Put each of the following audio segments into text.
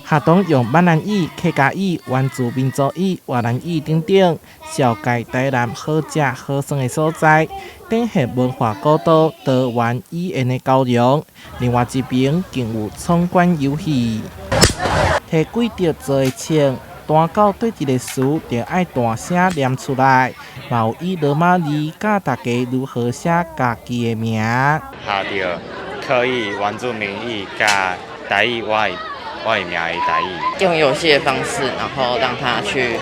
学童用闽南语、客家语、原住民族语、越南语等等，紹介台南好食好耍的所在，展現文化古都多元語言的交融。另外一邊更有闖關遊戲，提幾條做的稱，單到對一個詞就愛大聲念出來，嘛有以羅馬字教大家如何寫家己的名。學到可以原住民語加台語外名的台語，用遊戲的方式，然後讓他去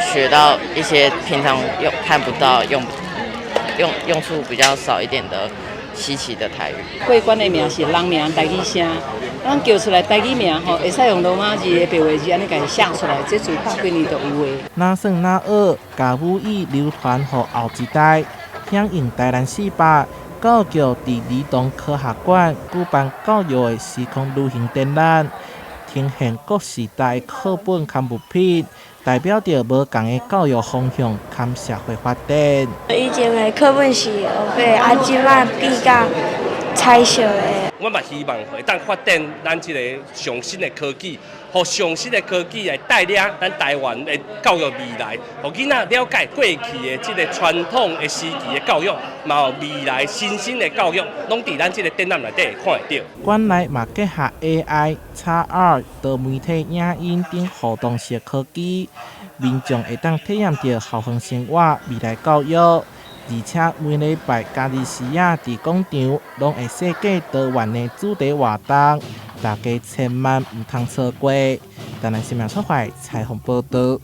學到一些平常看不到、用處比較少一點的稀奇的台語。過關的名是人名台語聲，咱叫出來台語名吼，會使用羅馬字的白話字安尼甲伊寫出來，這最拍幾年就有誒。哪算哪學，甲母語流傳予後一代，響應台南市八教育局佇兒童科學館舉辦教育的時空旅行展覽。呈現各時代課本和物品，代表着無同的教育方向和社會發展。以前的課本是學白，即馬比較彩色的。我嘛希望會當發展咱這個上新的科技，互上新的科技來帶領咱台灣的教育未來，互囡仔了解過去的這個傳統的時期的教育，嘛有未來新興的教育，攏佇咱這個展覽內底會看得到。館內嘛結合 AI、XR、多媒體影音等互動式科技，民眾會當體驗到校園生活、未來教育。而且每禮拜假日時啊，佇廣場攏會設計多元的主題活動，大家千萬唔通錯過。台南新聞出來採訪報道。